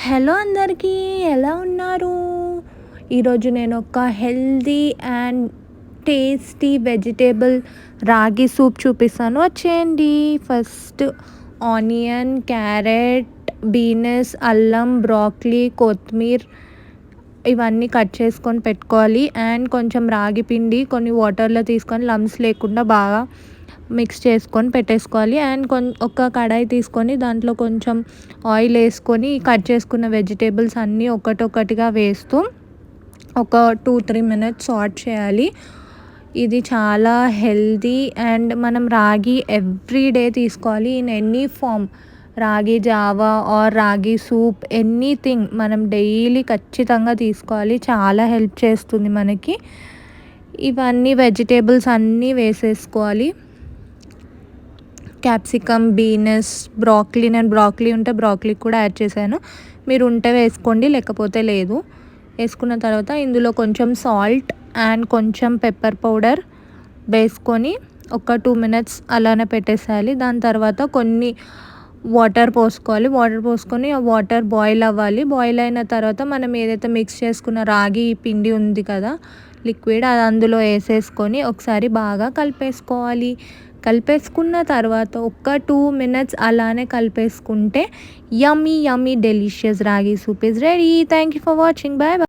Hello అందరికీ, ఎలా ఉన్నారు? ఈరోజు నేను ఒక హెల్దీ అండ్ టేస్టీ వెజిటేబుల్ రాగి సూప్ చూపిస్తాను, వచ్చేయండి. ఫస్ట్ ఆనియన్, క్యారెట్, బీనస్, అల్లం, బ్రాకలీ, కొత్తిమీర ఇవన్నీ కట్ చేసుకొని పెట్టుకోవాలి. అండ్ కొంచెం రాగి పిండి కొన్ని వాటర్లో తీసుకొని లమ్స్ లేకుండా బాగా మిక్స్ చేసుకొని పెట్టేసుకోవాలి. అండ్ ఒక కడాయి తీసుకొని దాంట్లో కొంచెం ఆయిల్ వేసుకొని కట్ చేసుకున్న వెజిటేబుల్స్ అన్నీ ఒకటొకటిగా వేస్తూ ఒక 2-3 మినిట్స్ సాట్ చేయాలి. ఇది చాలా హెల్దీ అండ్ మనం రాగి ఎవ్రీడే తీసుకోవాలి ఇన్ ఎనీ ఫామ్. రాగి జావా ఆర్ రాగి సూప్, ఎనీథింగ్ మనం డైలీ ఖచ్చితంగా తీసుకోవాలి. చాలా హెల్ప్ చేస్తుంది మనకి. ఇవన్నీ వెజిటేబుల్స్ అన్నీ వేసేసుకోవాలి. క్యాప్సికమ్, బీనస్, బ్రాకలీ, నేను బ్రాకలీ ఉంటే బ్రాకలీ కూడా యాడ్ చేశాను. మీరు ఉంటే వేసుకోండి, లేకపోతే లేదు. వేసుకున్న తర్వాత ఇందులో కొంచెం సాల్ట్ అండ్ కొంచెం పెప్పర్ పౌడర్ వేసుకొని ఒక 2 మినిట్స్ అలానే పెట్టేసేయాలి. దాని తర్వాత కొన్ని వాటర్ పోసుకోవాలి. వాటర్ పోసుకొని ఆ వాటర్ బాయిల్ అవ్వాలి. బాయిల్ అయిన తర్వాత మనం ఏదైతే మిక్స్ చేసుకున్న రాగి పిండి ఉంది కదా, లిక్విడ్, అది అందులో వేసేసుకొని ఒకసారి బాగా కలిపేసుకోవాలి. కలిపేసుకున్న తర్వాత ఒక 2 మినిట్స్ అలానే కలిపేసుకుంటే yummy yummy delicious ragi soup is ready. Thank you for watching. Bye bye.